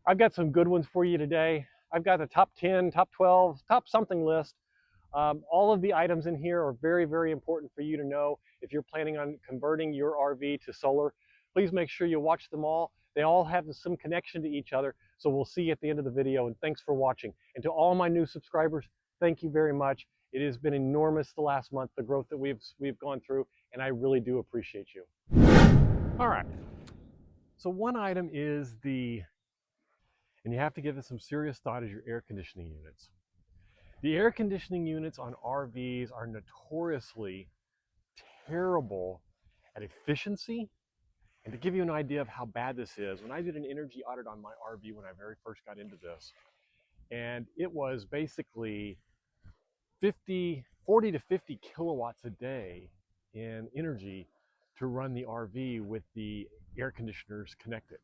I've got some good ones for you today. I've got the top 10, top 12, top something list. All of the items in here are very, very important for you to know if you're planning on converting your RV to solar. Please make sure you watch them all. They all have some connection to each other, so we'll see you at the end of the video, and thanks for watching. And to all my new subscribers, thank you very much. It has been enormous the last month, the growth that we've gone through, and I really do appreciate you. All right, so one item is and you have to give it some serious thought, is your air conditioning units. The air conditioning units on RVs are notoriously terrible at efficiency. And to give you an idea of how bad this is, when I did an energy audit on my RV when I very first got into this, and it was basically 40 to 50 kilowatts a day in energy to run the RV with the air conditioners connected.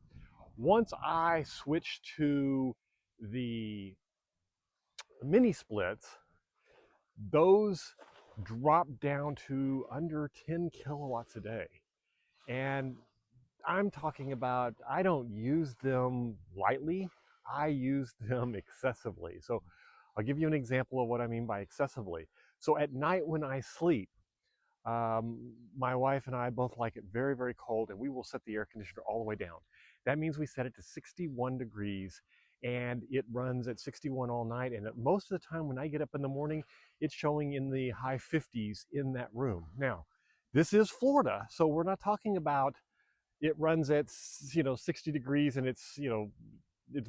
Once I switched to the mini splits, those dropped down to under 10 kilowatts a day. And I'm talking about, I don't use them lightly, I use them excessively. So I'll give you an example of what I mean by excessively. So at night when I sleep, my wife and I both like it very, very cold, and we will set the air conditioner all the way down. That means we set it to 61 degrees, and it runs at 61 all night. And most of the time when I get up in the morning, it's showing in the high 50s in that room. Now, this is Florida, so we're not talking about it runs at 60 degrees and it's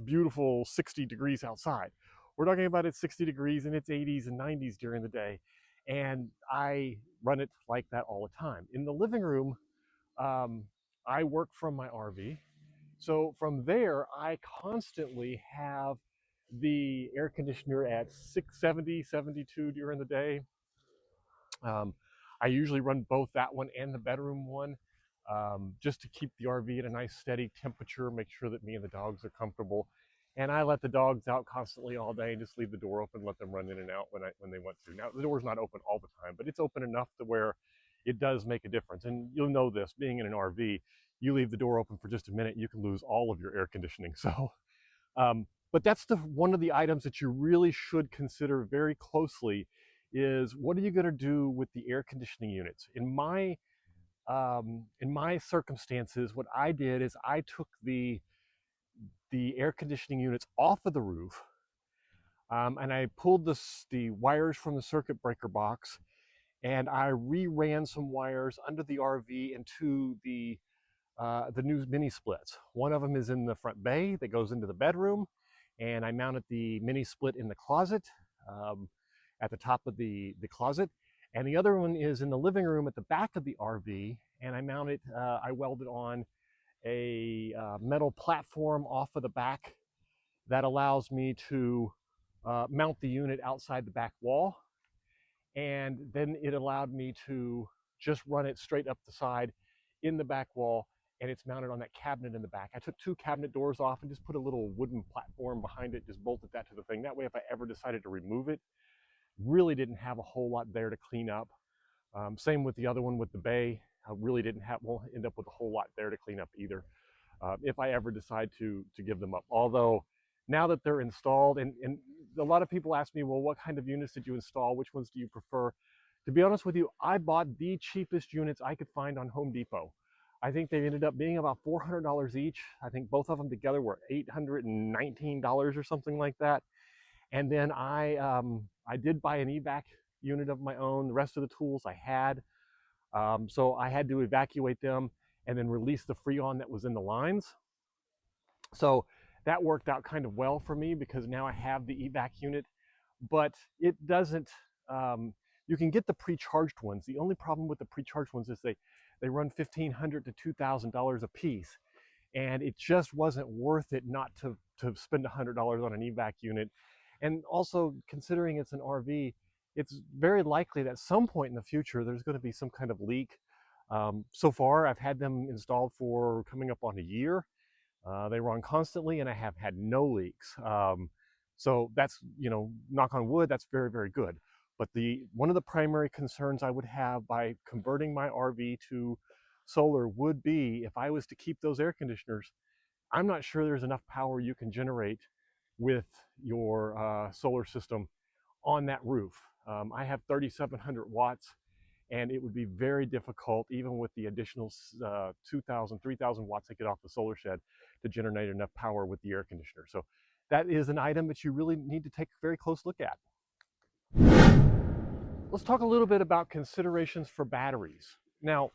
beautiful 60 degrees outside. We're talking about it's 60 degrees and it's 80s and 90s during the day, and I run it like that all the time. In the living room, I work from my RV, so from there I constantly have the air conditioner at 70, 72 during the day. I usually run both that one and the bedroom one, just to keep the RV at a nice steady temperature, make sure that me and the dogs are comfortable. And I let the dogs out constantly all day and just leave the door open, let them run in and out when they want to. Now, the door's not open all the time, but it's open enough to where it does make a difference. And you'll know this, being in an RV, you leave the door open for just a minute, you can lose all of your air conditioning. So, but that's one of the items that you really should consider very closely, is what are you going to do with the air conditioning units? In my circumstances, what I did is I took the air conditioning units off of the roof, and I pulled the wires from the circuit breaker box, and I re-ran some wires under the RV into the new mini splits. One of them is in the front bay that goes into the bedroom, and I mounted the mini split in the closet, at the top of the closet. And the other one is in the living room at the back of the RV, and I welded on a metal platform off of the back that allows me to mount the unit outside the back wall. And then it allowed me to just run it straight up the side in the back wall, and it's mounted on that cabinet in the back. I took 2 cabinet doors off and just put a little wooden platform behind it, just bolted that to the thing. That way, if I ever decided to remove it, really didn't have a whole lot there to clean up. Same with the other one with the bay. I really won't end up with a whole lot there to clean up either, if I ever decide to give them up. Although now that they're installed, and a lot of people ask me, well, what kind of units did you install? Which ones do you prefer? To be honest with you, I bought the cheapest units I could find on Home Depot. I think they ended up being about $400 each. I think both of them together were $819 or something like that. And then I did buy an evac unit of my own. The rest of the tools I had. So I had to evacuate them and then release the Freon that was in the lines. So that worked out kind of well for me, because now I have the evac unit, but it doesn't, you can get the pre-charged ones. The only problem with the pre-charged ones is they run $1,500 to $2,000 a piece. And it just wasn't worth it not to spend $100 on an evac unit. And also, considering it's an RV, it's very likely that at some point in the future there's going to be some kind of leak. So far, I've had them installed for coming up on a year. They run constantly, and I have had no leaks. So that's, knock on wood, that's very, very good. But one of the primary concerns I would have by converting my RV to solar would be, if I was to keep those air conditioners, I'm not sure there's enough power you can generate with your solar system on that roof. I have 3,700 watts, and it would be very difficult, even with the additional 2,000, 3,000 watts I get off the solar shed, to generate enough power with the air conditioner. So that is an item that you really need to take a very close look at. Let's talk a little bit about considerations for batteries. Now,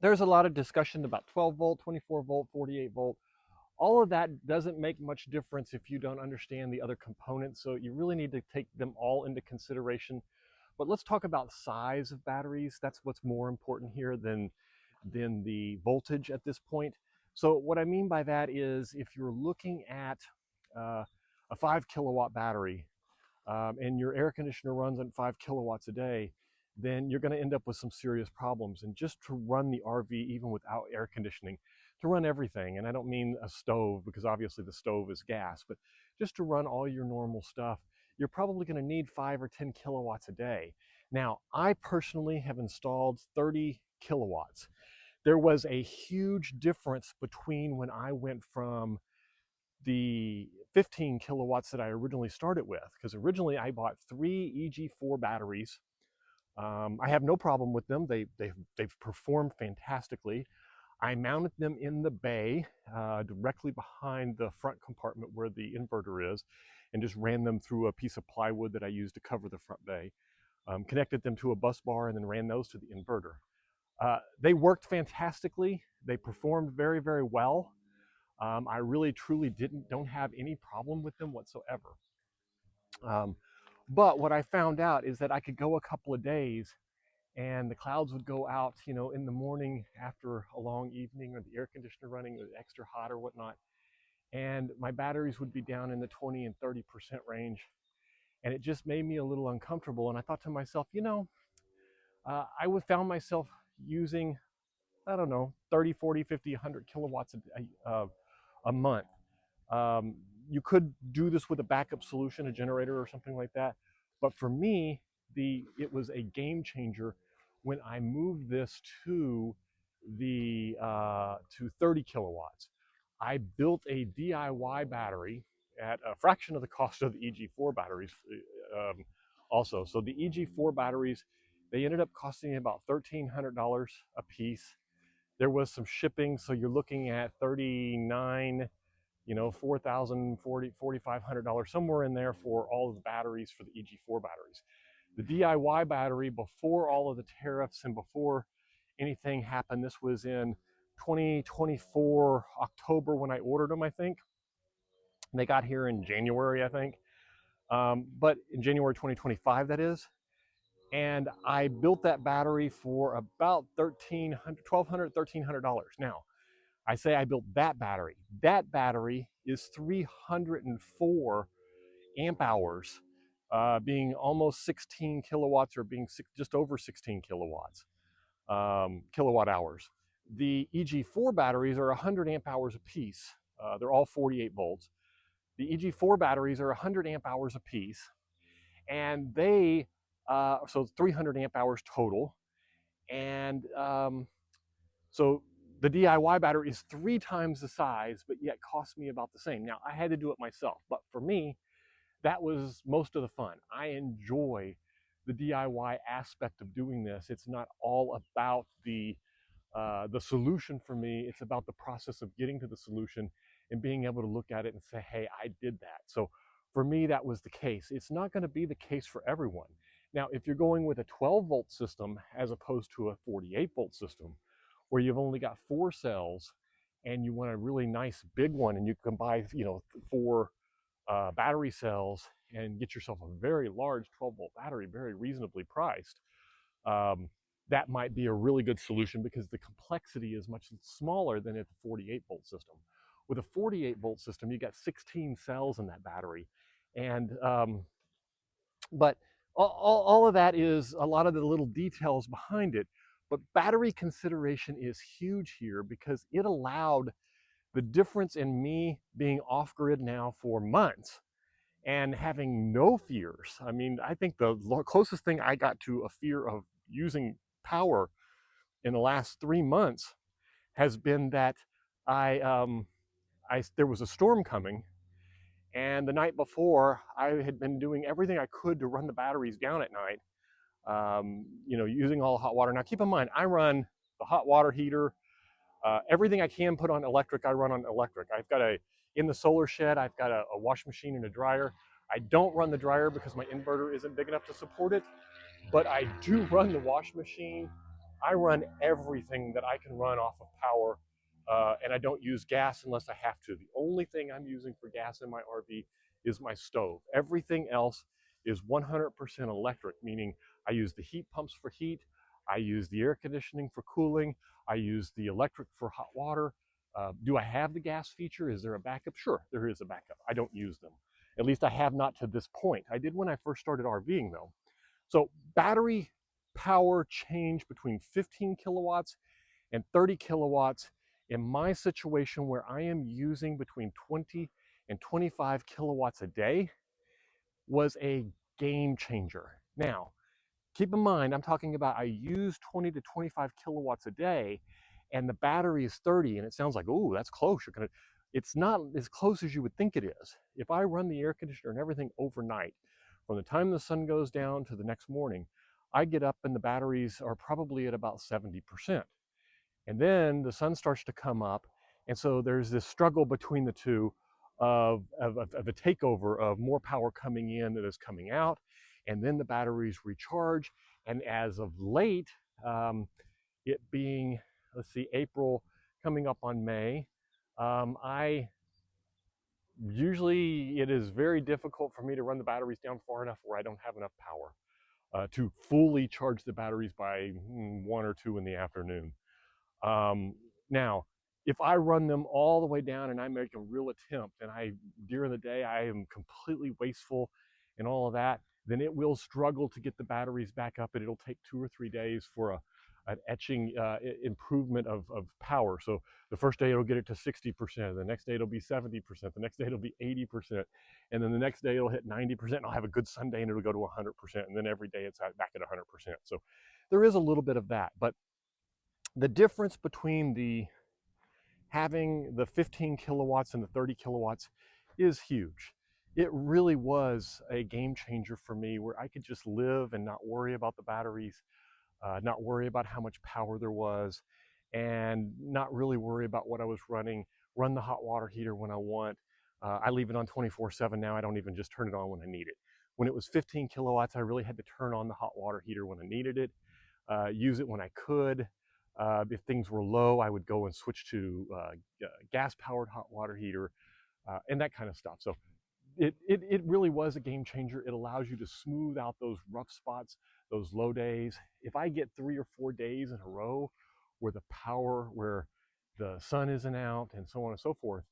there's a lot of discussion about 12 volt, 24 volt, 48 volt. All of that doesn't make much difference if you don't understand the other components, so you really need to take them all into consideration. But let's talk about size of batteries. That's what's more important here than the voltage at this point. So what I mean by that is, if you're looking at a 5 kilowatt battery, and your air conditioner runs on 5 kilowatts a day, then you're going to end up with some serious problems. And just to run the RV, even without air conditioning, to run everything, and I don't mean a stove, because obviously the stove is gas, but just to run all your normal stuff, you're probably going to need 5 or 10 kilowatts a day. Now, I personally have installed 30 kilowatts. There was a huge difference between when I went from the 15 kilowatts that I originally started with, because originally I bought 3 EG4 batteries. I have no problem with them. They've performed fantastically. I mounted them in the bay, directly behind the front compartment where the inverter is, and just ran them through a piece of plywood that I used to cover the front bay. Connected them to a bus bar and then ran those to the inverter. They worked fantastically. They performed very, very well. I really truly don't have any problem with them whatsoever. But what I found out is that I could go a couple of days and the clouds would go out, in the morning after a long evening, or the air conditioner running was extra hot or whatnot, and my batteries would be down in the 20 and 30% range, and it just made me a little uncomfortable. And I thought to myself, I would found myself using, I don't know, 30, 40, 50, 100 kilowatts a month. You could do this with a backup solution, a generator or something like that. But for me, it was a game changer when I moved this to to 30 kilowatts. I built a DIY battery at a fraction of the cost of the EG4 batteries. Also, so the EG4 batteries, they ended up costing me about $1,300 a piece. There was some shipping, so you're looking at 39, $4,000, $4,500, somewhere in there for all of the batteries for the EG4 batteries. The DIY battery, before all of the tariffs and before anything happened, this was in 2024 October when I ordered them, I think. They got here in January, I think. But in January 2025, that is. And I built that battery for about $1,200, $1,300. Now, I say I built that battery. That battery is 304 amp hours, being almost 16 kilowatts, or being just over 16 kilowatts, kilowatt hours. The EG4 batteries are 100 amp hours a piece. They're all 48 volts. The EG4 batteries are 100 amp hours a piece, and so 300 amp hours total. And so the DIY battery is 3 times the size, but yet cost me about the same. Now, I had to do it myself, but for me, that was most of the fun. I enjoy the DIY aspect of doing this. It's not all about the solution for me. It's about the process of getting to the solution and being able to look at it and say, hey, I did that. So for me, that was the case. It's not going to be the case for everyone. Now, if you're going with a 12 volt system as opposed to a 48 volt system, where you've only got 4 cells and you want a really nice big one, and you can buy, 4 battery cells and get yourself a very large 12 volt battery, very reasonably priced, that might be a really good solution, because the complexity is much smaller than at the 48 volt system. With a 48 volt system, you got 16 cells in that battery. And but all of that is a lot of the little details behind it. But battery consideration is huge here, because it allowed the difference in me being off grid now for months and having no fears. I mean, I think the closest thing I got to a fear of using power in the last 3 months has been that there was a storm coming, and the night before I had been doing everything I could to run the batteries down at night, using all the hot water. Now keep in mind, I run the hot water heater, everything I can put on electric, I run on electric. In the solar shed, I've got a wash machine and a dryer. I don't run the dryer because my inverter isn't big enough to support it, but I do run the wash machine. I run everything that I can run off of power, and I don't use gas unless I have to. The only thing I'm using for gas in my RV is my stove. Everything else is 100% electric, meaning I use the heat pumps for heat, I use the air conditioning for cooling, I use the electric for hot water. Do I have the gas feature? Is there a backup? Sure, there is a backup. I don't use them. At least I have not to this point. I did when I first started RVing though. So battery power change between 15 kilowatts and 30 kilowatts in my situation where I am using between 20 and 25 kilowatts a day was a game changer. Now, keep in mind, I'm talking about I use 20 to 25 kilowatts a day and the battery is 30, and it sounds like, oh, that's close. It's not as close as you would think it is. If I run the air conditioner and everything overnight, from the time the sun goes down to the next morning, I get up and the batteries are probably at about 70%. And then the sun starts to come up. And so there's this struggle between the two of a takeover of more power coming in than is coming out. And then the batteries recharge. And as of late, it being, let's see, April coming up on May, I usually, it is very difficult for me to run the batteries down far enough where I don't have enough power to fully charge the batteries by 1 or 2 in the afternoon. Now, if I run them all the way down and I make a real attempt and during the day, I am completely wasteful and all of that, then it will struggle to get the batteries back up, and it'll take 2 or 3 days for an etching improvement of power. So the first day it'll get it to 60%, the next day it'll be 70%, the next day it'll be 80%, and then the next day it'll hit 90%, and I'll have a good Sunday and it'll go to 100%, and then every day it's back at 100%. So there is a little bit of that, but the difference between having the 15 kilowatts and the 30 kilowatts is huge. It really was a game changer for me where I could just live and not worry about the batteries, not worry about how much power there was, and not really worry about what I was running. Run the hot water heater when I want. I leave it on 24/7 now. I don't even just turn it on when I need it. When it was 15 kilowatts, I really had to turn on the hot water heater when I needed it, use it when I could. If things were low, I would go and switch to gas-powered hot water heater and that kind of stuff. So it really was a game changer. It allows you to smooth out those rough spots, those low days. If I get 3 or 4 days in a row where the sun isn't out and so on and so forth,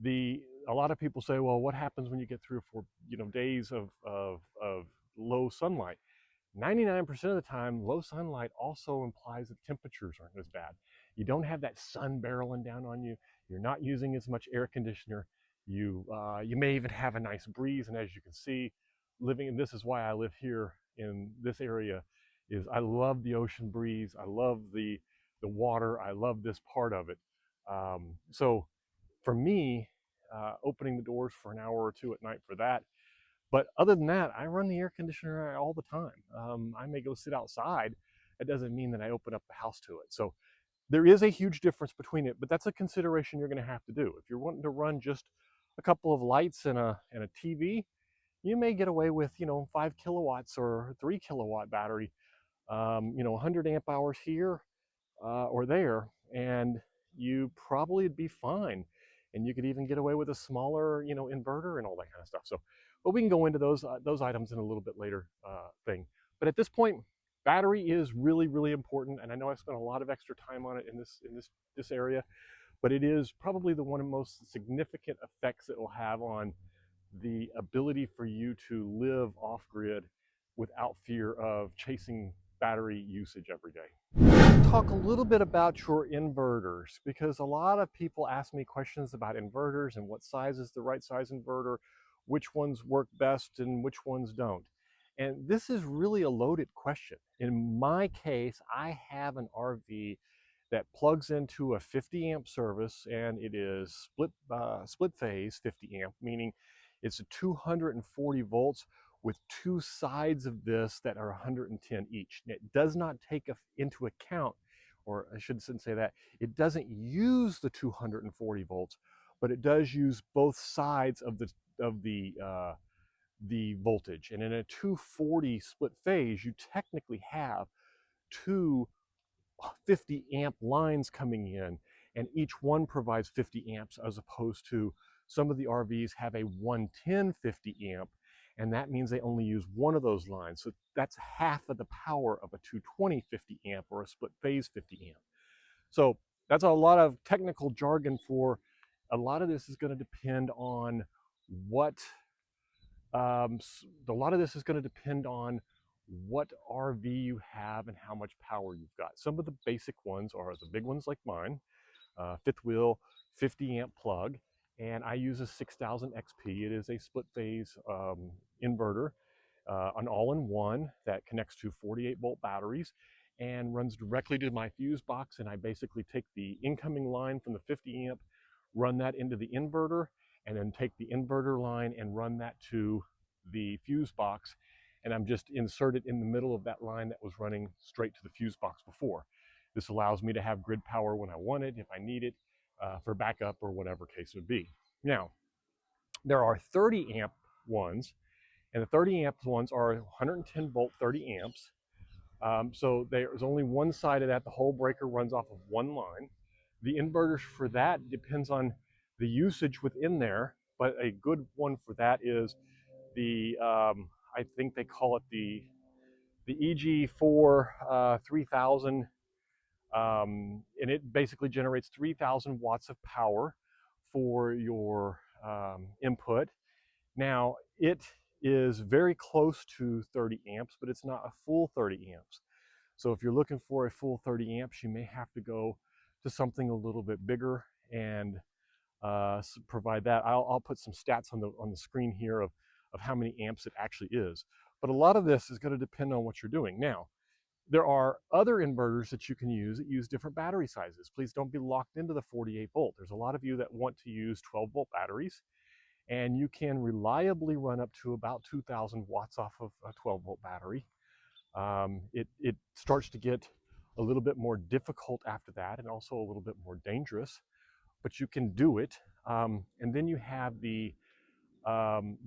a lot of people say, well, what happens when you get 3 or 4 days of low sunlight? 99% of the time, low sunlight also implies that temperatures aren't as bad. You don't have that sun barreling down on you. You're not using as much air conditioner. You may even have a nice breeze. And as you can see, and this is why I live here in this area, is I love the ocean breeze. I love the water. I love this part of it. So for me, opening the doors for an hour or 2 at night for that. But other than that, I run the air conditioner all the time. I may go sit outside. That doesn't mean that I open up the house to it. So there is a huge difference between it, but that's a consideration you're going to have to do. If you're wanting to run just a couple of lights and a TV, you may get away with 5 kilowatts or 3 kilowatt battery, 100 amp hours here or there, and you probably would be fine. And you could even get away with a smaller, inverter and all that kind of stuff. So, but we can go into those items in a little bit later thing. But at this point, battery is really, really important. And I know I've spent a lot of extra time on it in this area, but it is probably the one of the most significant effects it will have on the ability for you to live off grid without fear of chasing battery usage every day. Let's talk a little bit about your inverters, because a lot of people ask me questions about inverters and what size is the right size inverter, which ones work best and which ones don't. And this is really a loaded question. In my case, I have an RV that plugs into a 50 amp service, and it is split phase 50 amp, meaning it's a 240 volts with two sides of this that are 110 each. And it does not take into account, or I shouldn't say that, it doesn't use the 240 volts, but it does use both sides of the voltage. And in a 240 split phase, you technically have two 50 amp lines coming in, and each one provides 50 amps, as opposed to some of the RVs have a 110 50 amp, and that means they only use one of those lines. So that's half of the power of a 220 50 amp or a split phase 50 amp. So that's a lot of technical jargon for a lot of this is going to depend on what a lot of this is going to depend on what RV you have and how much power you've got. Some of the basic ones are the big ones like mine, fifth wheel, 50 amp plug, and I use a 6000 XP. It is a split phase inverter, an all-in-one that connects to 48 volt batteries and runs directly to my fuse box. And I basically take the incoming line from the 50 amp, run that into the inverter, and then take the inverter line and run that to the fuse box. And I'm just inserted in the middle of that line that was running straight to the fuse box before. This allows me to have grid power when I want it, if I need it, for backup or whatever case it would be. Now, there are 30 amp ones, and the 30 amp ones are 110 volt 30 amps. So there's only one side of that. The whole breaker runs off of one line. The inverters for that depends on the usage within there, but a good one for that is the, I think they call it the EG4 3000, and it basically generates 3000 watts of power for your input. Now, it is very close to 30 amps, but it's not a full 30 amps. So if you're looking for a full 30 amps, you may have to go to something a little bit bigger and provide that. I'll put some stats on the screen here of how many amps it actually is. But a lot of this is going to depend on what you're doing. Now, there are other inverters that you can use that use different battery sizes. Please don't be locked into the 48 volt. There's a lot of you that want to use 12 volt batteries, and you can reliably run up to about 2000 watts off of a 12 volt battery. It starts to get a little bit more difficult after that, and also a little bit more dangerous, but you can do it. And then you have the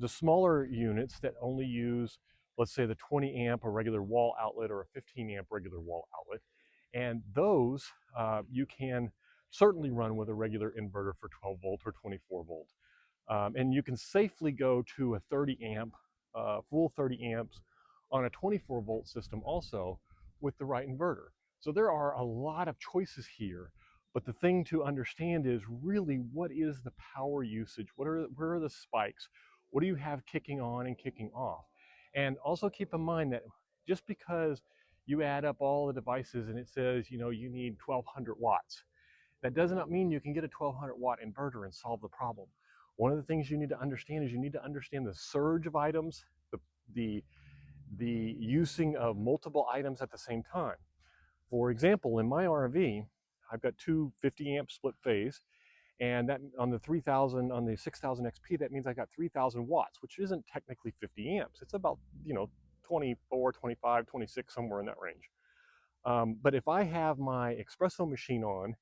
smaller units that only use, let's say, the 20 amp a regular wall outlet or a 15 amp regular wall outlet. And those you can certainly run with a regular inverter for 12 volt or 24 volt. And you can safely go to a 30 amp, full 30 amps on a 24 volt system also with the right inverter. So there are a lot of choices here, but the thing to understand is really what is the power usage? Where are the spikes? What do you have kicking on and kicking off? And also keep in mind that just because you add up all the devices and it says, you know, you need 1200 watts, that does not mean you can get a 1200 watt inverter and solve the problem. One of the things you need to understand is you need to understand the surge of items, the using of multiple items at the same time. For example, in my RV, I've got two 50 amp split phase, and that on the 3000, on the 6000 XP, that means I got 3000 watts, which isn't technically 50 amps. It's about, 24, 25, 26, somewhere in that range. But if I have my espresso machine on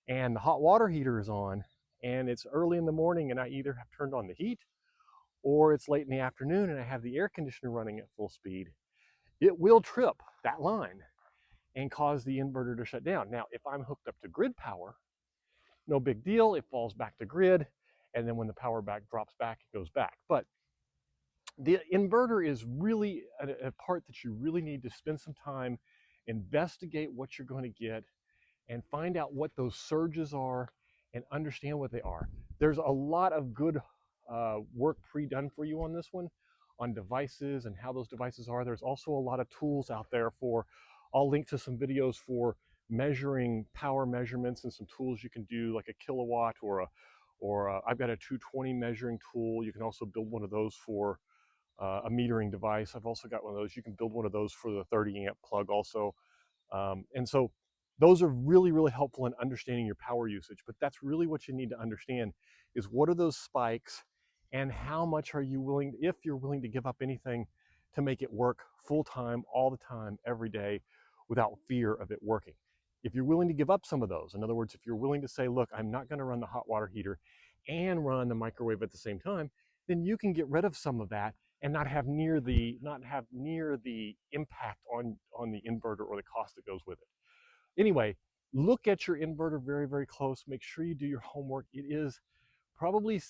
and the hot water heater is on, and it's early in the morning and I either have turned on the heat or it's late in the afternoon and I have the air conditioner running at full speed, it will trip that line and cause the inverter to shut down. Now, if I'm hooked up to grid power, no big deal, it falls back to grid, and then when the power drops back, it goes back. But the inverter is really a part that you really need to spend some time, investigate what you're going to get, and find out what those surges are and understand what they are. There's a lot of good work pre-done for you on this one, on devices and how those devices are. There's also a lot of tools out there for, I'll link to some videos for measuring power measurements and some tools you can do, like a kilowatt or I've got a 220 measuring tool. You can also build one of those for a metering device. I've also got one of those. You can build one of those for the 30 amp plug also. And so Those are really, really helpful in understanding your power usage, but that's really what you need to understand is what are those spikes and how much are you willing, if you're willing to give up anything to make it work full time, all the time, every day without fear of it working. If you're willing to give up some of those, in other words, if you're willing to say, look, I'm not gonna run the hot water heater and run the microwave at the same time, then you can get rid of some of that and not have near the impact on the inverter or the cost that goes with it. Anyway, look at your inverter very, very close. Make sure you do your homework. It is probably,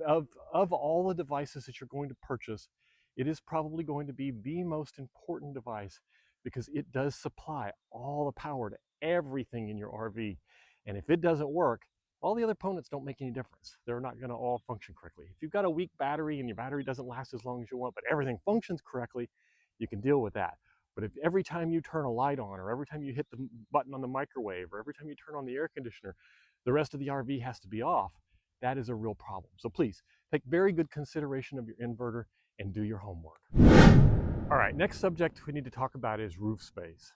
of all the devices that you're going to purchase, it is probably going to be the most important device because it does supply all the power to everything in your RV. And if it doesn't work, all the other components don't make any difference. They're not going to all function correctly. If you've got a weak battery and your battery doesn't last as long as you want, but everything functions correctly, you can deal with that. But if every time you turn a light on, or every time you hit the button on the microwave, or every time you turn on the air conditioner, the rest of the RV has to be off, that is a real problem. So please take very good consideration of your inverter and do your homework. All right, next subject we need to talk about is roof space.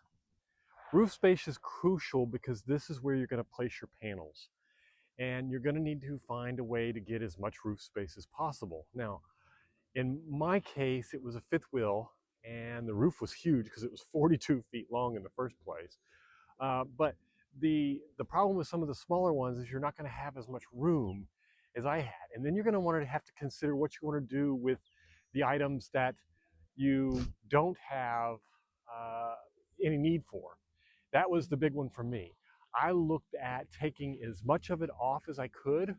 Roof space is crucial because this is where you're going to place your panels. And you're going to need to find a way to get as much roof space as possible. Now, in my case, it was a fifth wheel, and the roof was huge because it was 42 feet long in the first place. But the problem with some of the smaller ones is you're not going to have as much room as I had. And then you're going to want to have to consider what you want to do with the items that you don't have any need for. That was the big one for me. I looked at taking as much of it off as I could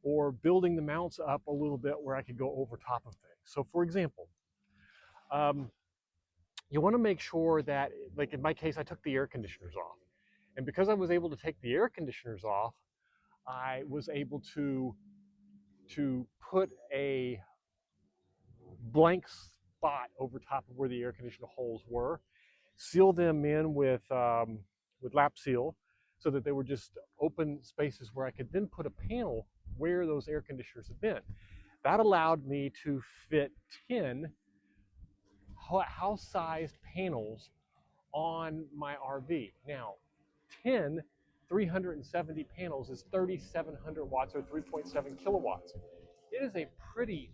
or building the mounts up a little bit where I could go over top of things. So for example, you want to make sure that, like in my case, I took the air conditioners off. And because I was able to take the air conditioners off, I was able to put a blank spot over top of where the air conditioner holes were, seal them in with lap seal so that they were just open spaces where I could then put a panel where those air conditioners had been. That allowed me to fit 10 house-sized panels on my RV. Now, 10 370 panels is 3,700 watts or 3.7 kilowatts. It is a pretty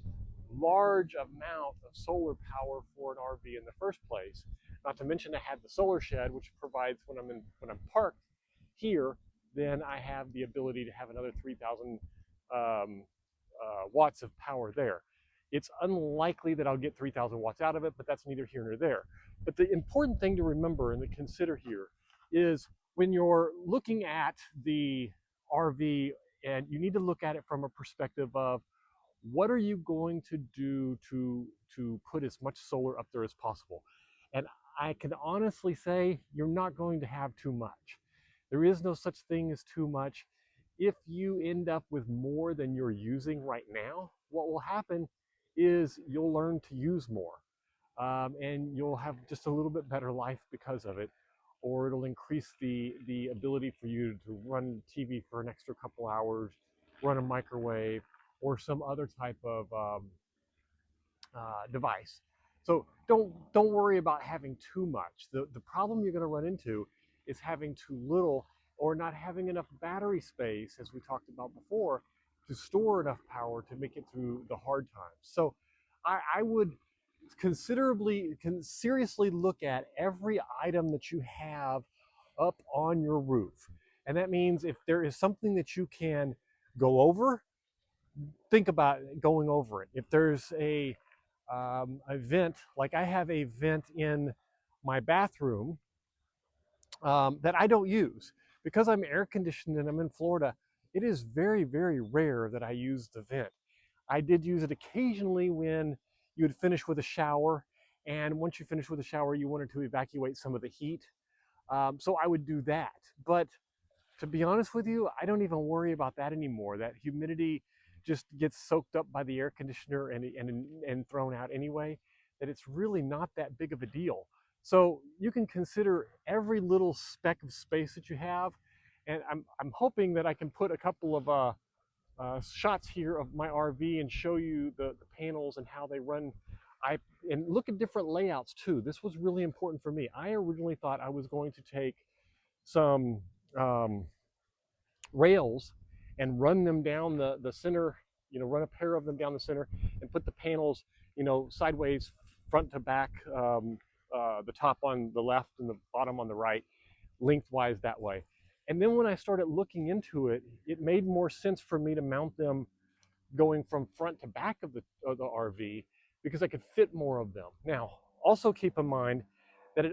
large amount of solar power for an RV in the first place. Not to mention I had the solar shed, which provides when I'm parked here, then I have the ability to have another 3,000 watts of power there. It's unlikely that I'll get 3,000 watts out of it, but that's neither here nor there. But the important thing to remember and to consider here is when you're looking at the RV, and you need to look at it from a perspective of what are you going to do to put as much solar up there as possible. And I can honestly say you're not going to have too much. There is no such thing as too much. If you end up with more than you're using right now, what will happen is you'll learn to use more. And you'll have just a little bit better life because of it, or it'll increase the ability for you to run TV for an extra couple hours, run a microwave, or some other type of device. So don't worry about having too much. The problem you're going to run into is having too little or not having enough battery space, as we talked about before, to store enough power to make it through the hard times. So I would seriously look at every item that you have up on your roof. And that means if there is something that you can go over, think about going over it. If there's a vent, like I have a vent in my bathroom that I don't use. Because I'm air conditioned and I'm in Florida, it is very, very rare that I use the vent. I did use it occasionally when you would finish with a shower, and once you finish with a shower, you wanted to evacuate some of the heat. So I would do that. But to be honest with you, I don't even worry about that anymore. That humidity just gets soaked up by the air conditioner and thrown out anyway, that it's really not that big of a deal. So you can consider every little speck of space that you have, and I'm hoping that I can put a couple of shots here of my RV and show you the panels and how they run. And look at different layouts too. This was really important for me. I originally thought I was going to take some rails and run them down the center, run a pair of them down the center and put the panels, sideways, front to back, the top on the left and the bottom on the right, lengthwise that way. And then when I started looking into it, it made more sense for me to mount them going from front to back of the RV because I could fit more of them. Now, also keep in mind that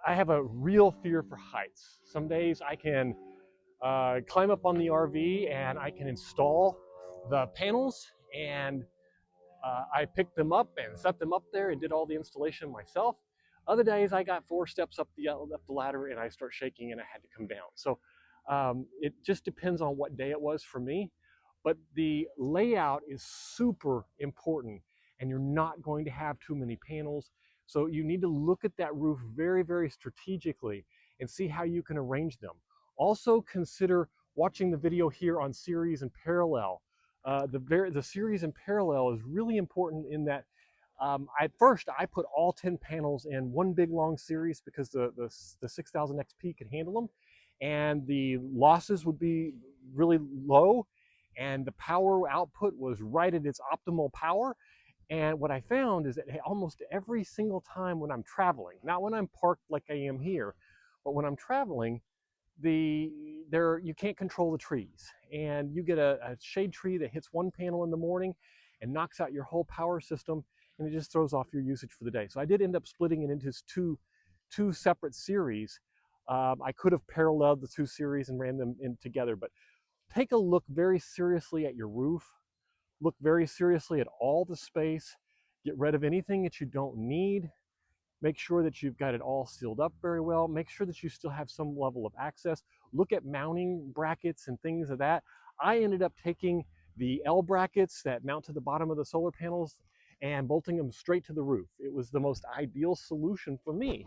I have a real fear for heights. Some days I can climb up on the RV and I can install the panels, and I picked them up and set them up there and did all the installation myself. Other days I got 4 steps up the ladder and I start shaking and I had to come down. So it just depends on what day it was for me. But the layout is super important, and you're not going to have too many panels. So you need to look at that roof very, very strategically and see how you can arrange them. Also consider watching the video here on series and parallel. The series and parallel is really important in that at first I put all 10 panels in one big long series because the 6000 XP could handle them, and the losses would be really low and the power output was right at its optimal power. And what I found is that almost every single time when I'm traveling, not when I'm parked like I am here, but when I'm traveling, you can't control the trees, and you get a shade tree that hits one panel in the morning and knocks out your whole power system, and it just throws off your usage for the day. So I did end up splitting it into two separate series. I could have paralleled the 2 series and ran them in together, but take a look very seriously at your roof. Look very seriously at all the space. Get rid of anything that you don't need. Make sure that you've got it all sealed up very well. Make sure that you still have some level of access. Look at mounting brackets and things of that. I ended up taking the L brackets that mount to the bottom of the solar panels and bolting them straight to the roof. It was the most ideal solution for me,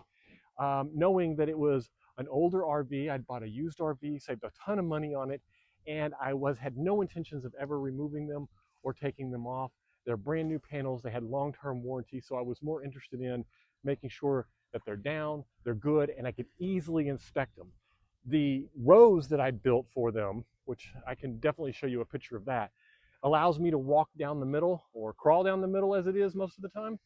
knowing that it was an older RV. I'd bought a used RV, saved a ton of money on it, and I had no intentions of ever removing them or taking them off. They're brand new panels. They had long-term warranty, so I was more interested in making sure that they're down, they're good, and I could easily inspect them. The rows that I built for them, which I can definitely show you a picture of that, allows me to walk down the middle, or crawl down the middle as it is most of the time,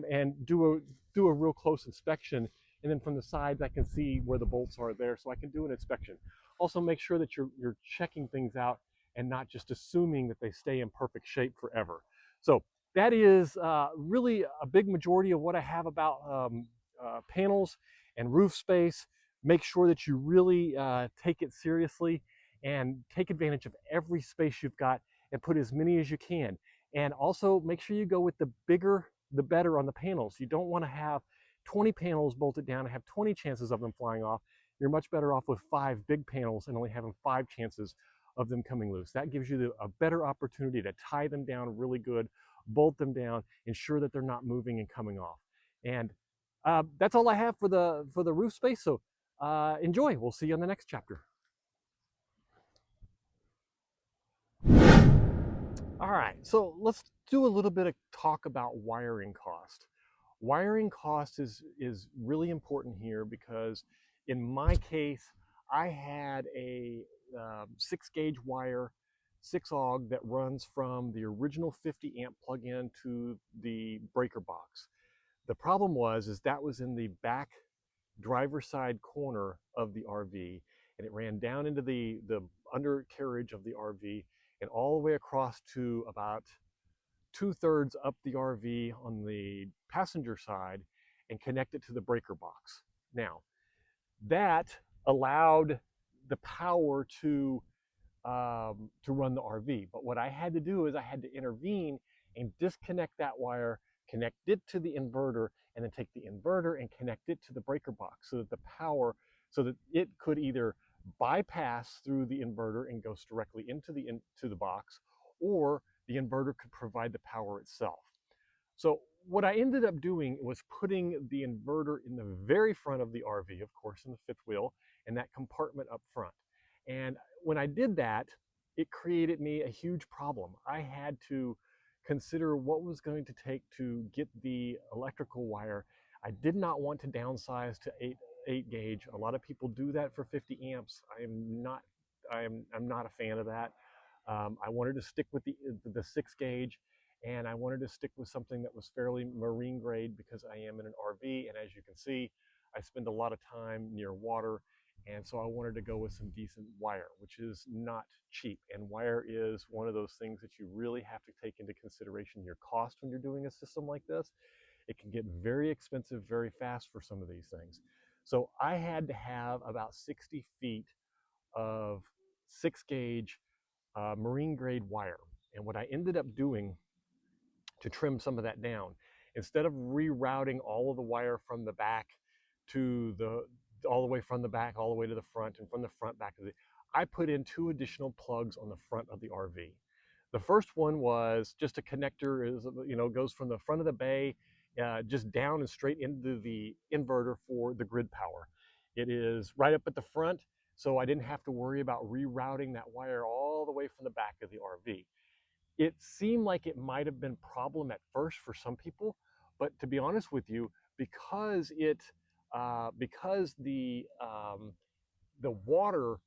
and do a real close inspection. And then from the sides, I can see where the bolts are there, so I can do an inspection. Also, make sure that you're checking things out and not just assuming that they stay in perfect shape forever. So that is really a big majority of what I have about panels and roof space. Make sure that you really take it seriously and take advantage of every space you've got and put as many as you can. And also make sure you go with the bigger, the better on the panels. You don't want to have 20 panels bolted down and have 20 chances of them flying off. You're much better off with 5 big panels and only having 5 chances of them coming loose. That gives you a better opportunity to tie them down really good, bolt them down, ensure that they're not moving and coming off. And that's all I have for the roof space. So enjoy. We'll see you on the next chapter. All right, so let's do a little bit of talk about wiring cost. Wiring cost is really important here because in my case, I had a 6-gauge wire, 6-AUG that runs from the original 50 amp plug-in to the breaker box. The problem is that was in the back driver's side corner of the RV, and it ran down into the undercarriage of the RV and all the way across to about 2/3 up the RV on the passenger side and connected to the breaker box. Now, that allowed the power to run the RV. But what I had to do is I had to intervene and disconnect that wire, connect it to the inverter, and then take the inverter and connect it to the breaker box so that so that it could either bypass through the inverter and goes directly into the box, or the inverter could provide the power itself. So what I ended up doing was putting the inverter in the very front of the RV, of course, in the 5th wheel, and that compartment up front. And when I did that, it created me a huge problem. I had to consider what was going to take to get the electrical wire. I did not want to downsize to 8 gauge. A lot of people do that for 50 amps. I'm not a fan of that. I wanted to stick with the 6 gauge, and I wanted to stick with something that was fairly marine grade because I am in an RV, and as you can see, I spend a lot of time near water, and so I wanted to go with some decent wire, which is not cheap. And wire is one of those things that you really have to take into consideration your cost when you're doing a system like this. It can get very expensive very fast for some of these things. So I had to have about 60 feet of 6 gauge marine grade wire. And what I ended up doing to trim some of that down, instead of rerouting all of the wire from the back to all the way from the back, all the way to the front, and from the front back to I put in 2 additional plugs on the front of the RV. The first one was just a connector, goes from the front of the bay just down and straight into the inverter for the grid power. It is right up at the front, so I didn't have to worry about rerouting that wire all the way from the back of the RV. It seemed like it might have been a problem at first for some people, but to be honest with you, because the water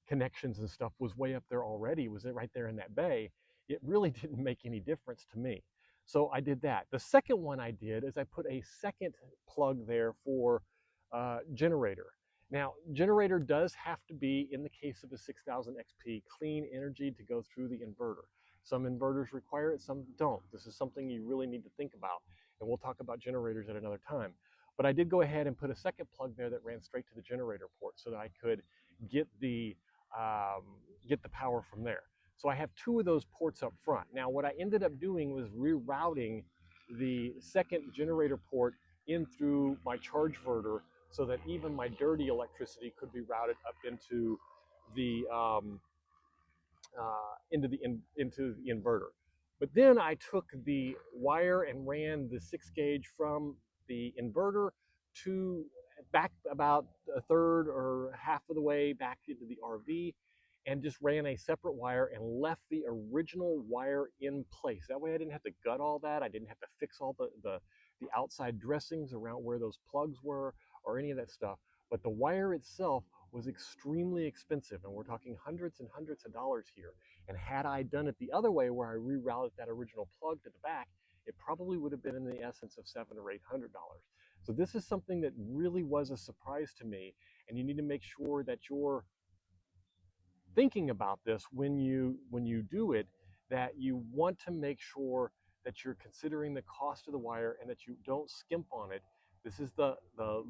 connections and stuff was way up there already, was right there in that bay, it really didn't make any difference to me. So I did that. The second one I did is I put a second plug there for generator. Now, generator does have to be, in the case of a 6000 XP, clean energy to go through the inverter. Some inverters require it, some don't. This is something you really need to think about, and we'll talk about generators at another time. But I did go ahead and put a second plug there that ran straight to the generator port so that I could get the power from there. So I have 2 of those ports up front. Now what I ended up doing was rerouting the second generator port in through my charge verter so that even my dirty electricity could be routed up into the inverter. But then I took the wire and ran the 6 gauge from the inverter to back about a third or half of the way back into the RV, and just ran a separate wire and left the original wire in place. That way I didn't have to gut all that. I didn't have to fix all the outside dressings around where those plugs were or any of that stuff. But the wire itself was extremely expensive, and we're talking hundreds and hundreds of dollars here. And had I done it the other way, where I rerouted that original plug to the back, it probably would have been in the essence of $700 or $800. So this is something that really was a surprise to me, and you need to make sure that you're thinking about this when you do it, that you want to make sure that you're considering the cost of the wire and that you don't skimp on it. This is the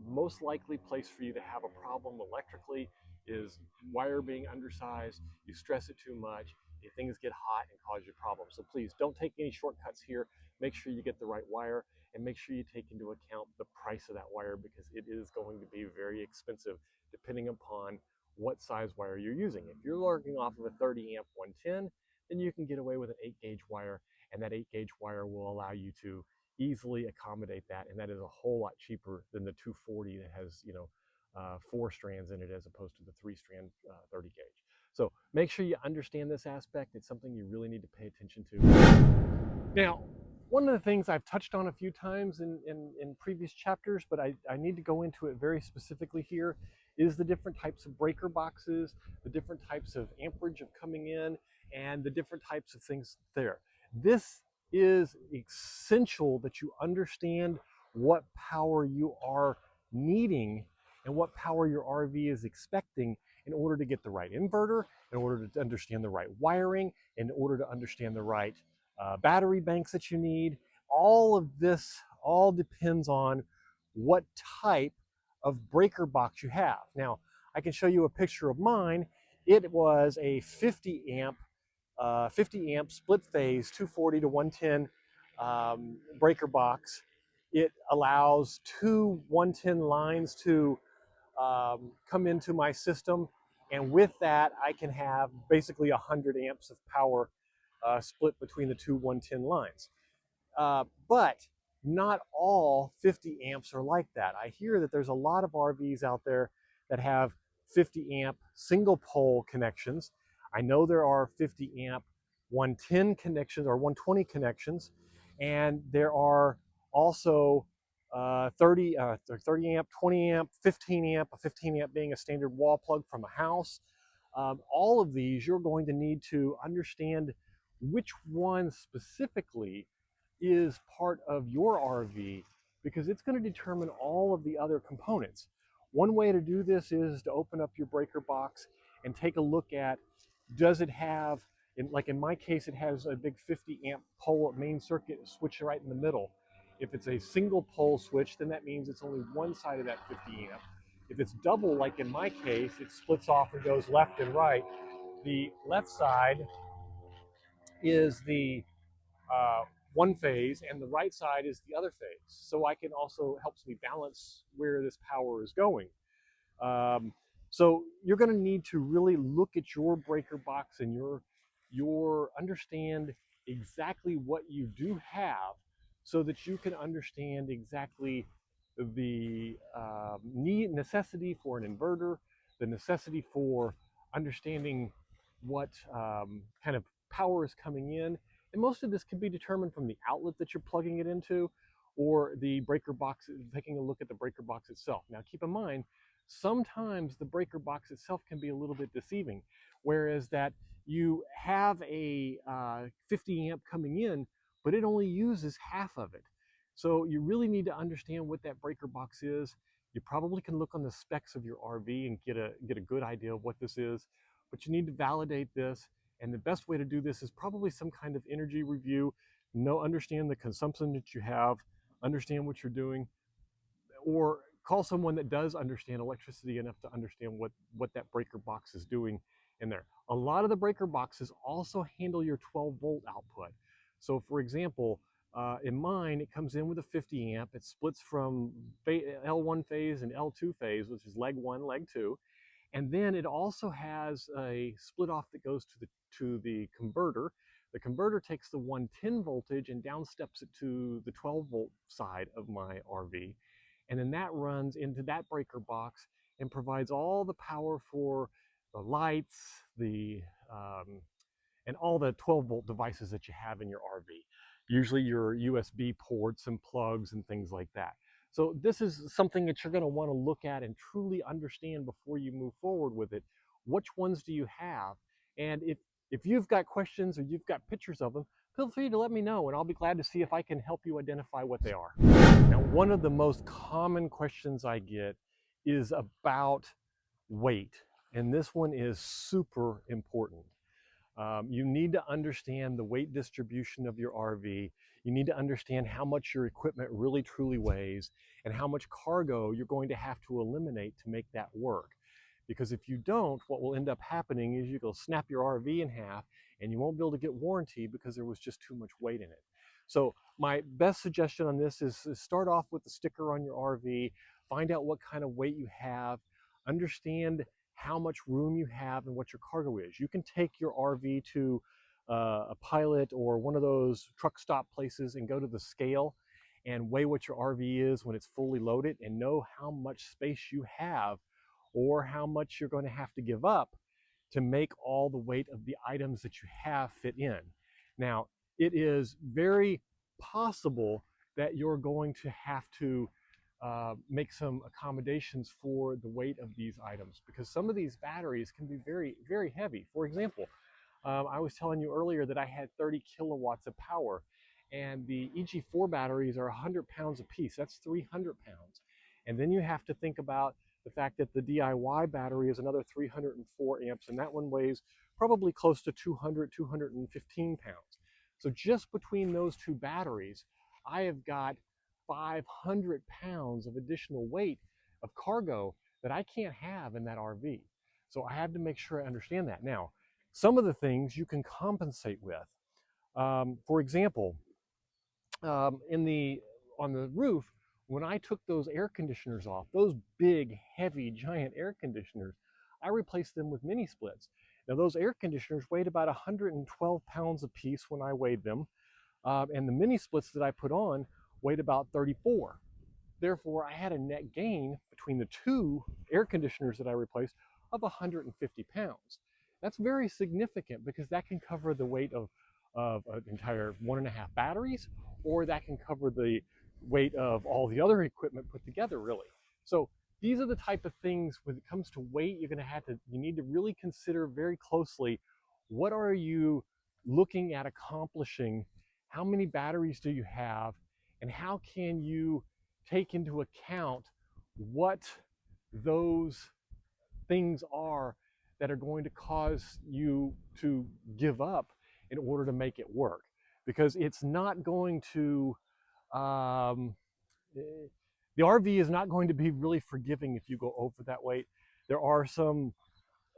most likely place for you to have a problem electrically, is wire being undersized. You stress it too much, things get hot and cause you problems. So please don't take any shortcuts here. Make sure you get the right wire, and make sure you take into account the price of that wire, because it is going to be very expensive depending upon what size wire you're using. If you're working off of a 30 amp 110, then you can get away with an 8 gauge wire, and that 8 gauge wire will allow you to easily accommodate that, and that is a whole lot cheaper than the 240 that has 4 strands in it as opposed to the 3-strand 30 gauge. So make sure you understand this aspect. It's something you really need to pay attention to. Now, one of the things I've touched on a few times in previous chapters, but I need to go into it very specifically here, is the different types of breaker boxes, the different types of amperage of coming in, and the different types of things there. This is essential that you understand what power you are needing and what power your RV is expecting in order to get the right inverter, in order to understand the right wiring, in order to understand the right battery banks that you need. All of this all depends on what type of breaker box you have. Now, I can show you a picture of mine. It was a 50 amp split phase 240 to 110 breaker box. It allows 2 110 lines to come into my system, and with that I can have basically 100 amps of power split between the 2 110 lines. But not all 50 amps are like that. I hear that there's a lot of RVs out there that have 50 amp single pole connections. I know there are 50 amp 110 connections or 120 connections, and there are also 30 amp, 20 amp, 15 amp, a 15 amp being a standard wall plug from a house. All of these, you're going to need to understand which one specifically is part of your RV, because it's going to determine all of the other components. One way to do this is to open up your breaker box and take a look at, does it have, like in my case, it has a big 50 amp pole main circuit switch right in the middle. If it's a single pole switch, then that means it's only one side of that 50 amp. If it's double, like in my case, it splits off and goes left and right. The left side is the one phase and the right side is the other phase. So I can also helps me balance where this power is going. Um, so you're going to need to really look at your breaker box and your understand exactly what you do have, so that you can understand exactly the necessity for an inverter, the necessity for understanding what kind of power is coming in. And most of this can be determined from the outlet that you're plugging it into, or the breaker box, taking a look at the breaker box itself. Now keep in mind, sometimes the breaker box itself can be a little bit deceiving, whereas that you have a 50 amp coming in, but it only uses half of it. So you really need to understand what that breaker box is. You probably can look on the specs of your RV and get a good idea of what this is, but you need to validate this. And the best way to do this is probably some kind of energy review. Understand the consumption that you have, understand what you're doing, or call someone that does understand electricity enough to understand what that breaker box is doing in there. A lot of the breaker boxes also handle your 12-volt output. So for example, in mine, it comes in with a 50 amp. It splits from L1 phase and L2 phase, which is leg 1, leg 2. And then it also has a split off that goes to the converter. The converter takes the 110 voltage and down steps it to the 12-volt side of my RV. And then that runs into that breaker box and provides all the power for the lights, and all the 12-volt devices that you have in your RV. Usually your USB ports and plugs and things like that. So this is something that you're going to want to look at and truly understand before you move forward with it. Which ones do you have? And if you've got questions or you've got pictures of them, feel free to let me know, and I'll be glad to see if I can help you identify what they are. Now, one of the most common questions I get is about weight, and this one is super important. You need to understand the weight distribution of your RV. You need to understand how much your equipment really truly weighs and how much cargo you're going to have to eliminate to make that work. Because if you don't, what will end up happening is you'll snap your RV in half and you won't be able to get warranty because there was just too much weight in it. So my best suggestion on this is start off with the sticker on your RV, find out what kind of weight you have, understand how much room you have and what your cargo is. You can take your RV to a Pilot or one of those truck stop places and go to the scale and weigh what your RV is when it's fully loaded and know how much space you have or how much you're going to have to give up to make all the weight of the items that you have fit in. Now, it is very possible that you're going to have to make some accommodations for the weight of these items, because some of these batteries can be very, very heavy. For example, I was telling you earlier that I had 30 kilowatts of power, and the EG4 batteries are 100 pounds a piece. That's 300 pounds. And then you have to think about the fact that the DIY battery is another 304 amps, and that one weighs probably close to 200, 215 pounds. So just between those two batteries, I have got 500 pounds of additional weight of cargo that I can't have in that RV. So I have to make sure I understand that. Now, some of the things you can compensate with. For example, on the roof, when I took those air conditioners off, those big, heavy, giant air conditioners, I replaced them with mini splits. Now, those air conditioners weighed about 112 pounds a piece when I weighed them, and the mini splits that I put on weighed about 34. Therefore, I had a net gain between the two air conditioners that I replaced of 150 pounds. That's very significant because that can cover the weight of an entire 1.5 batteries, or that can cover the weight of all the other equipment put together, really. So these are the type of things when it comes to weight, you need to really consider very closely, what are you looking at accomplishing? How many batteries do you have? And how can you take into account what those things are that are going to cause you to give up in order to make it work? Because it's not going to, um, the RV is not going to be really forgiving if you go over that weight. There are some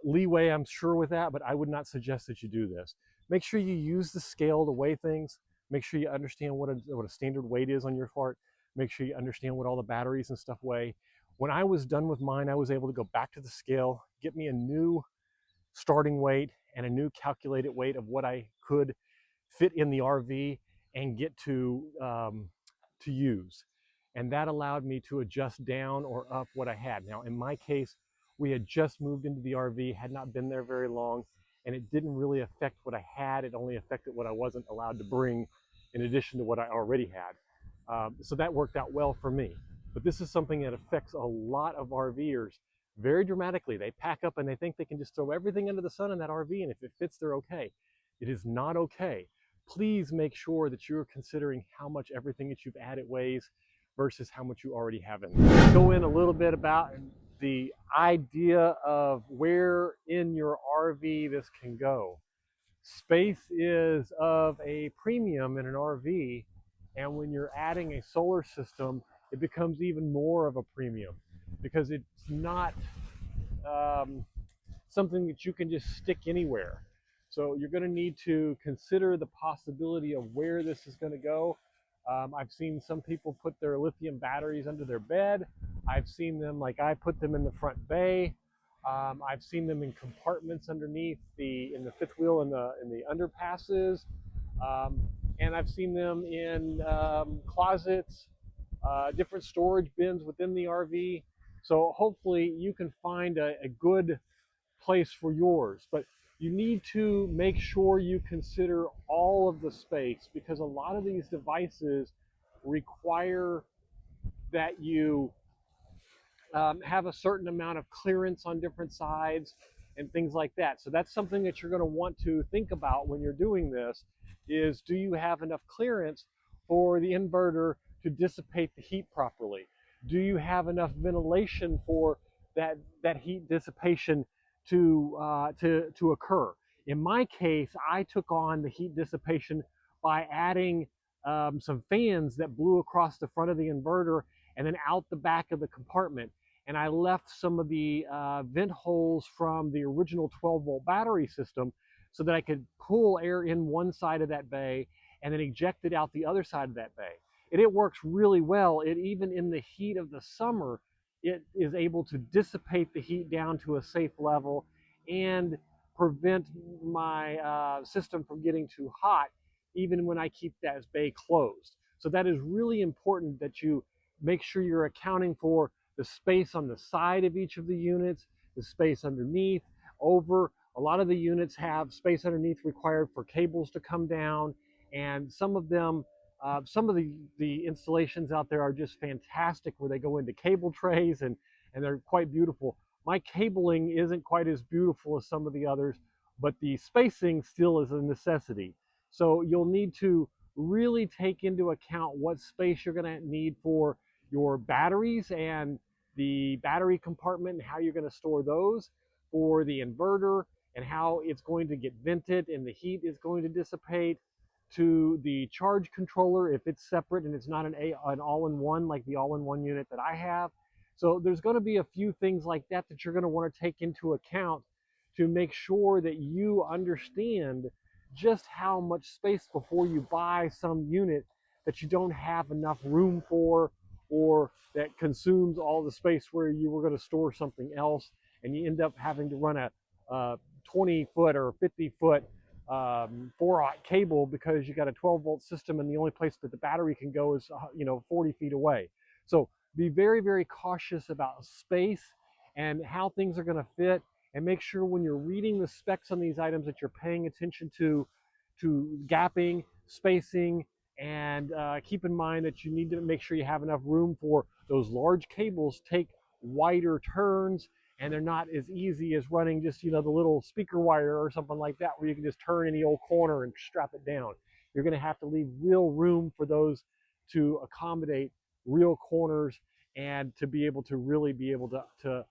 leeway, I'm sure, with that, but I would not suggest that you do this. Make sure you use the scale to weigh things. Make sure you understand what a standard weight is on your part. Make sure you understand what all the batteries and stuff weigh. When I was done with mine, I was able to go back to the scale, get me a new starting weight and a new calculated weight of what I could fit in the RV and get to use. And that allowed me to adjust down or up what I had. Now, in my case, we had just moved into the RV, had not been there very long, and it didn't really affect what I had. It only affected what I wasn't allowed to bring in addition to what I already had. So that worked out well for me. But this is something that affects a lot of RVers very dramatically. They pack up and they think they can just throw everything under the sun in that RV, and if it fits, they're okay. It is not okay. Please make sure that you're considering how much everything that you've added weighs versus how much you already have in. Let's go in a little bit about the idea of where in your RV this can go. Space is of a premium in an RV, and when you're adding a solar system, it becomes even more of a premium because it's not something that you can just stick anywhere. So you're going to need to consider the possibility of where this is going to go. I've seen some people put their lithium batteries under their bed. I've seen them, like I put them in the front bay. I've seen them in compartments underneath in the fifth wheel in the underpasses. And I've seen them in closets, different storage bins within the RV. So hopefully you can find a good place for yours, but you need to make sure you consider all of the space, because a lot of these devices require that you have a certain amount of clearance on different sides and things like that. So that's something that you're going to want to think about when you're doing this, is do you have enough clearance for the inverter to dissipate the heat properly? Do you have enough ventilation for that heat dissipation to occur? In my case, I took on the heat dissipation by adding some fans that blew across the front of the inverter and then out the back of the compartment. And I left some of the vent holes from the original 12-volt battery system so that I could pull air in one side of that bay and then eject it out the other side of that bay. And it works really well. Even in the heat of the summer, it is able to dissipate the heat down to a safe level and prevent my system from getting too hot, even when I keep that bay closed. So that is really important, that you make sure you're accounting for the space on the side of each of the units, the space underneath, over. A lot of the units have space underneath required for cables to come down, and some of them, some of the installations out there are just fantastic, where they go into cable trays and they're quite beautiful. My cabling isn't quite as beautiful as some of the others, but the spacing still is a necessity. So you'll need to really take into account what space you're going to need for your batteries and the battery compartment and how you're going to store those, for the inverter and how it's going to get vented and the heat is going to dissipate, to the charge controller if it's separate and it's not an all-in-one like the all-in-one unit that I have. So there's going to be a few things like that that you're going to want to take into account to make sure that you understand just how much space before you buy some unit that you don't have enough room for, or that consumes all the space where you were going to store something else, and you end up having to run a 20-foot or 50-foot 4-aught cable because you got a 12-volt system and the only place that the battery can go is 40 feet away. So be very, very cautious about space and how things are going to fit, and make sure when you're reading the specs on these items that you're paying attention to gapping, spacing, And keep in mind that you need to make sure you have enough room for those large cables take wider turns, and they're not as easy as running just, the little speaker wire or something like that where you can just turn any old corner and strap it down. You're going to have to leave real room for those to accommodate real corners and to be able to really be able to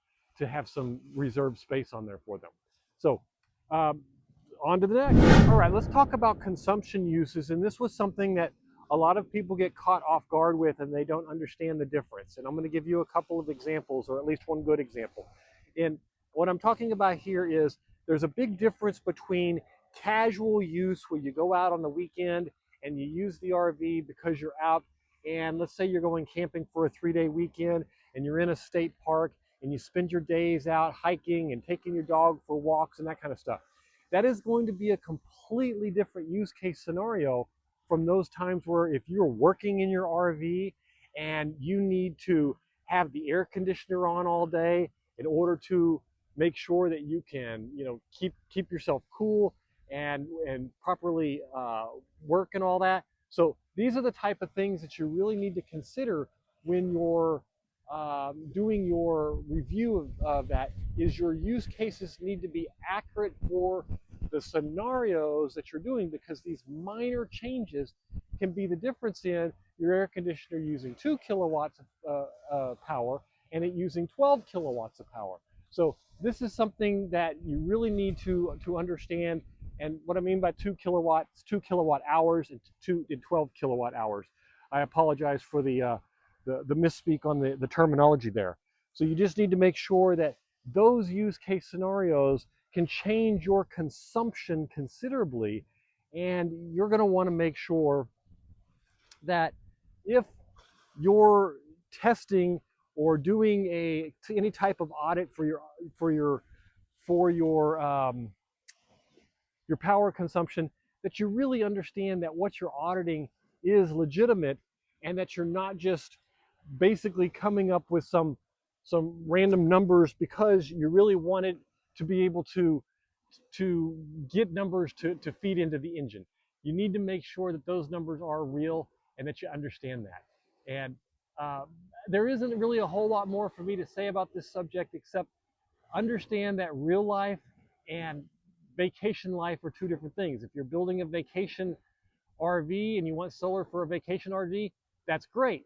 have some reserved space on there for them. So on to the next. All right, let's talk about consumption uses. And this was something that a lot of people get caught off guard with, and they don't understand the difference. And I'm going to give you a couple of examples, or at least one good example. And what I'm talking about here is there's a big difference between casual use, where you go out on the weekend and you use the RV because you're out, and let's say you're going camping for a 3-day weekend and you're in a state park and you spend your days out hiking and taking your dog for walks and that kind of stuff. That is going to be a completely different use case scenario from those times where if you're working in your RV and you need to have the air conditioner on all day in order to make sure that you can, keep yourself cool and properly work and all that. So these are the type of things that you really need to consider when you're doing your review of that. Is your use cases need to be accurate for the scenarios that you're doing, because these minor changes can be the difference in your air conditioner using 2 kilowatts of power and it using 12 kilowatts of power. So this is something that you really need to understand. And what I mean by 2 kilowatts, 2 kilowatt hours and 12 kilowatt hours. I apologize for the misspeak on the terminology there. So you just need to make sure that those use case scenarios can change your consumption considerably, and you're going to want to make sure that if you're testing or doing any type of audit for your power consumption, that you really understand that what you're auditing is legitimate, and that you're not just basically coming up with some random numbers because you really wanted to be able to get numbers to feed into the engine. You need to make sure that those numbers are real and that you understand that. And there isn't really a whole lot more for me to say about this subject, except understand that real life and vacation life are two different things. If you're building a vacation RV and you want solar for a vacation RV, that's great.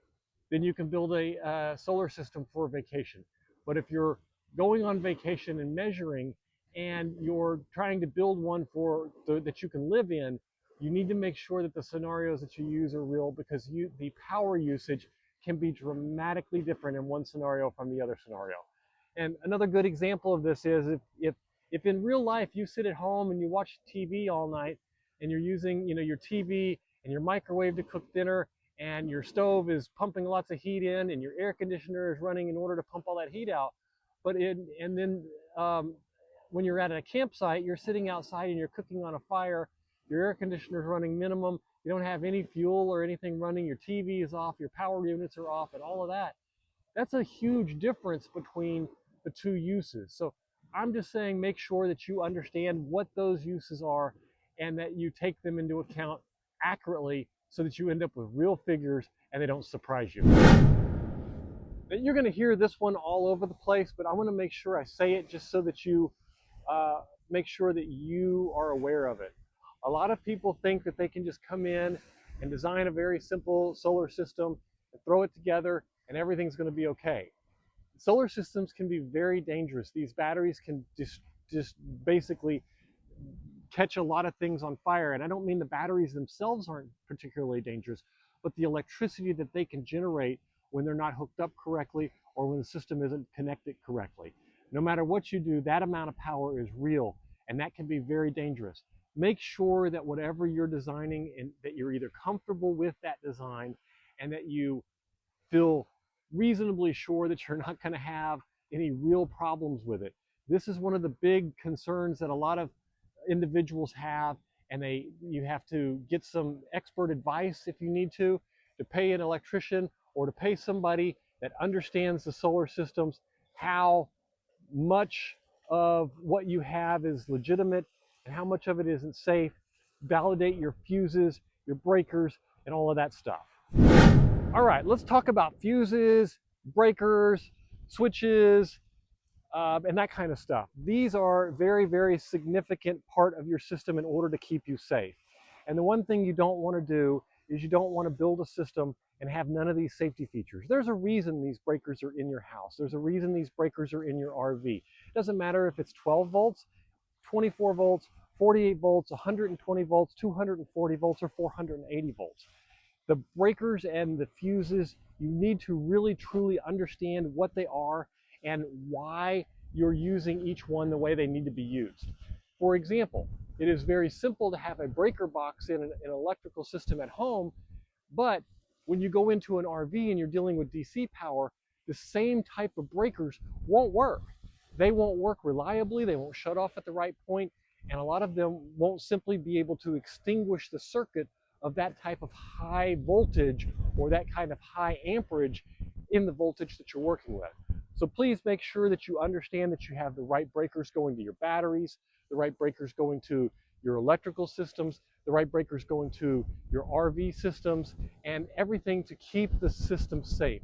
Then you can build a solar system for a vacation. But if you're going on vacation and measuring, and you're trying to build one that you can live in, you need to make sure that the scenarios that you use are real, because the power usage can be dramatically different in one scenario from the other scenario. And another good example of this is if in real life you sit at home and you watch TV all night, and you're using your TV and your microwave to cook dinner, and your stove is pumping lots of heat in, and your air conditioner is running in order to pump all that heat out. And then when you're at a campsite, you're sitting outside and you're cooking on a fire, your air conditioner is running minimum, you don't have any fuel or anything running, your TV is off, your power units are off, and all of that. That's a huge difference between the two uses. So I'm just saying, make sure that you understand what those uses are and that you take them into account accurately, so that you end up with real figures and they don't surprise you. You're going to hear this one all over the place, but I want to make sure I say it just so that you make sure that you are aware of it. A lot of people think that they can just come in and design a very simple solar system and throw it together and everything's going to be okay. Solar systems can be very dangerous. These batteries can just basically catch a lot of things on fire. And I don't mean the batteries themselves aren't particularly dangerous, but the electricity that they can generate when they're not hooked up correctly or when the system isn't connected correctly. No matter what you do, that amount of power is real, and that can be very dangerous. Make sure that whatever you're designing, and that you're either comfortable with that design and that you feel reasonably sure that you're not going to have any real problems with it. This is one of the big concerns that a lot of individuals have, and you have to get some expert advice if you need to pay an electrician or to pay somebody that understands the solar systems, how much of what you have is legitimate and how much of it isn't safe. Validate your fuses, your breakers, and all of that stuff. All right, let's talk about fuses, breakers, switches, and that kind of stuff. These are very, very significant part of your system in order to keep you safe. And the one thing you don't want to do is you don't want to build a system and have none of these safety features. There's a reason these breakers are in your house. There's a reason these breakers are in your RV. It doesn't matter if it's 12 volts, 24 volts, 48 volts, 120 volts, 240 volts, or 480 volts. The breakers and the fuses, you need to really truly understand what they are and why you're using each one the way they need to be used. For example, it is very simple to have a breaker box in an electrical system at home, but when you go into an RV and you're dealing with DC power, the same type of breakers won't work. They won't work reliably, they won't shut off at the right point, and a lot of them won't simply be able to extinguish the circuit of that type of high voltage or that kind of high amperage in the voltage that you're working with. So please make sure that you understand that you have the right breakers going to your batteries, the right breakers going to your electrical systems, the right breakers going to your RV systems, and everything to keep the system safe.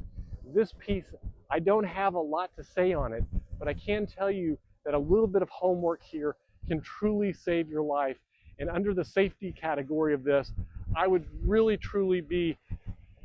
This piece, I don't have a lot to say on it, but I can tell you that a little bit of homework here can truly save your life. And under the safety category of this, I would really truly be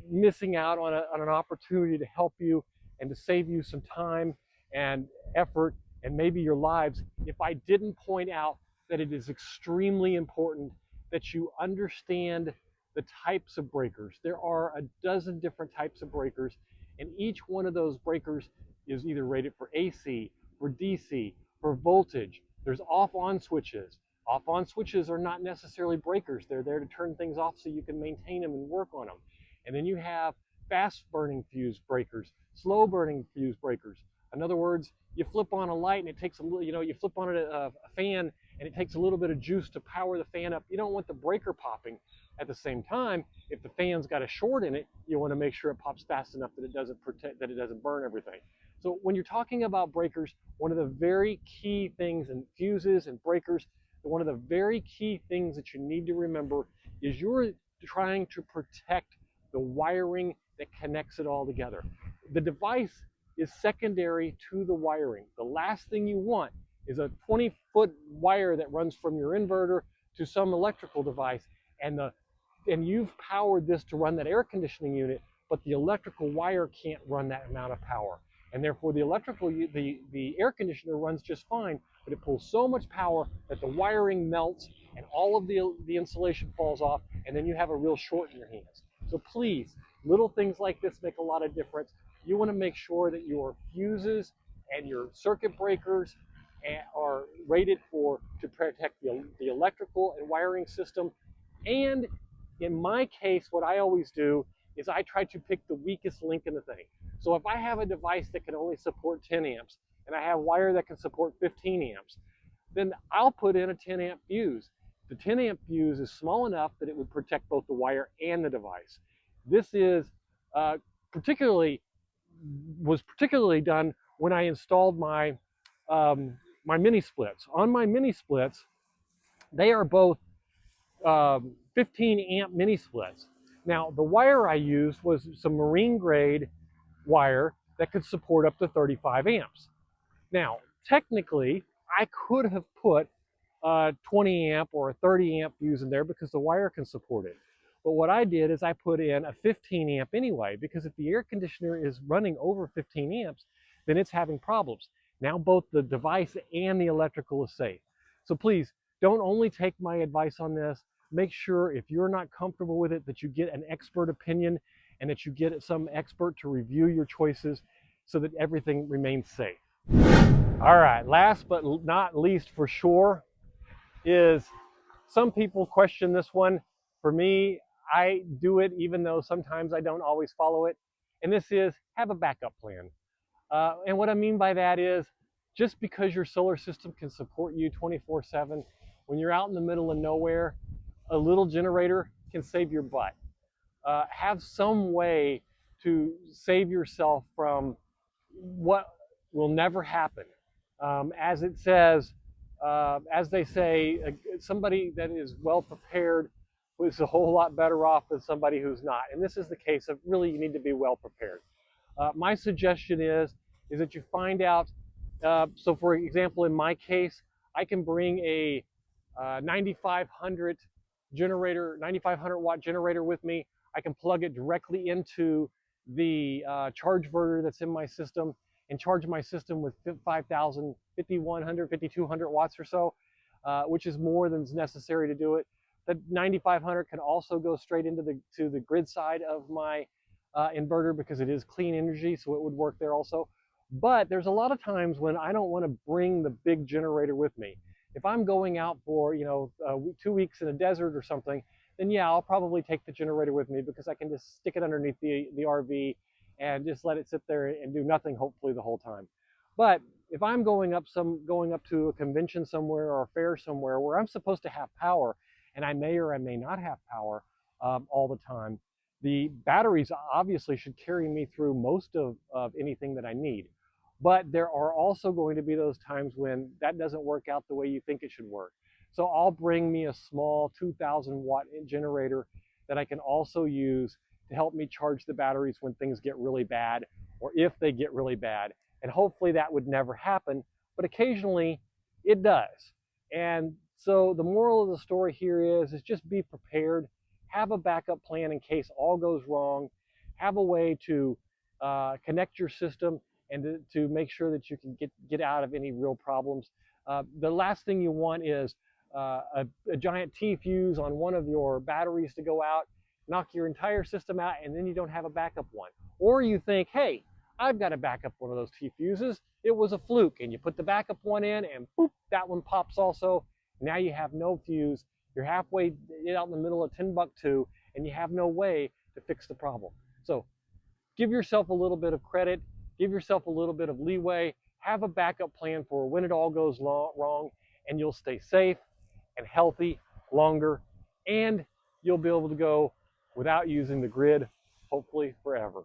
missing out on an opportunity to help you and to save you some time and effort and maybe your lives if I didn't point out that it is extremely important that you understand the types of breakers. There are a dozen different types of breakers, and each one of those breakers is either rated for AC, for DC, for voltage. There's off-on switches. Off-on switches are not necessarily breakers. They're there to turn things off so you can maintain them and work on them. And then you have fast-burning fuse breakers, slow-burning fuse breakers. In other words, you flip on a light and it takes a little, you flip on a fan and it takes a little bit of juice to power the fan up. You don't want the breaker popping. At the same time, if the fan's got a short in it, you want to make sure it pops fast enough that it doesn't burn everything. So when you're talking about breakers, one of the very key things in fuses and breakers, one of the very key things that you need to remember is you're trying to protect the wiring that connects it all together. The device is secondary to the wiring. The last thing you want is a 20-foot wire that runs from your inverter to some electrical device, and you've powered this to run that air conditioning unit, but the electrical wire can't run that amount of power. And therefore the air conditioner runs just fine, but it pulls so much power that the wiring melts and all of the insulation falls off, and then you have a real short in your hands. So please, little things like this make a lot of difference. You want to make sure that your fuses and your circuit breakers are rated to protect the electrical and wiring system. And in my case, what I always do is I try to pick the weakest link in the thing. So if I have a device that can only support 10 amps and I have wire that can support 15 amps, then I'll put in a 10 amp fuse. The 10 amp fuse is small enough that it would protect both the wire and the device. This is particularly done when I installed my mini splits. On my mini splits, they are both 15 amp mini splits. Now, the wire I used was some marine grade wire that could support up to 35 amps. Now, technically, I could have put a 20 amp or a 30 amp fuse in there because the wire can support it. But what I did is I put in a 15 amp anyway, because if the air conditioner is running over 15 amps, then it's having problems. Now both the device and the electrical is safe. So please, don't only take my advice on this. Make sure if you're not comfortable with it that you get an expert opinion and that you get some expert to review your choices so that everything remains safe. All right, last but not least for sure is some people question this one. For me, I do it even though sometimes I don't always follow it. And this is have a backup plan. And what I mean by that is just because your solar system can support you 24/7, when you're out in the middle of nowhere, a little generator can save your butt. Have some way to save yourself from what will never happen. As it says, as they say, somebody that is well prepared is a whole lot better off than somebody who's not. And this is the case of really you need to be well prepared. My suggestion is that you find out. So, for example, in my case, I can bring a 9500 generator, 9500 watt generator with me. I can plug it directly into the charge inverter that's in my system and charge my system with 5,000, 5,100, 5,200 watts or so, which is more than is necessary to do it. The 9500 can also go straight into the grid side of my inverter because it is clean energy, so it would work there also. But there's a lot of times when I don't want to bring the big generator with me. If I'm going out for 2 weeks in a desert or something, then yeah, I'll probably take the generator with me because I can just stick it underneath the RV and just let it sit there and do nothing hopefully the whole time. But if I'm going up to a convention somewhere or a fair somewhere where I'm supposed to have power, and I may or I may not have power all the time, the batteries obviously should carry me through most of anything that I need. But there are also going to be those times when that doesn't work out the way you think it should work. So I'll bring me a small 2,000 watt generator that I can also use to help me charge the batteries when things get really bad, or if they get really bad. And hopefully that would never happen, but occasionally it does. And so the moral of the story here is just be prepared, have a backup plan in case all goes wrong, have a way to connect your system and to make sure that you can get out of any real problems. The last thing you want is a giant T-fuse on one of your batteries to go out, knock your entire system out, and then you don't have a backup one. Or you think, hey, I've got to back up one of those T-fuses. It was a fluke, and you put the backup one in, and boop, that one pops also. Now you have no fuse. You're halfway out in the middle of Timbuktu, and you have no way to fix the problem. So give yourself a little bit of credit. Give yourself a little bit of leeway. Have a backup plan for when it all goes wrong, and you'll stay safe and healthy longer, and you'll be able to go without using the grid, hopefully forever.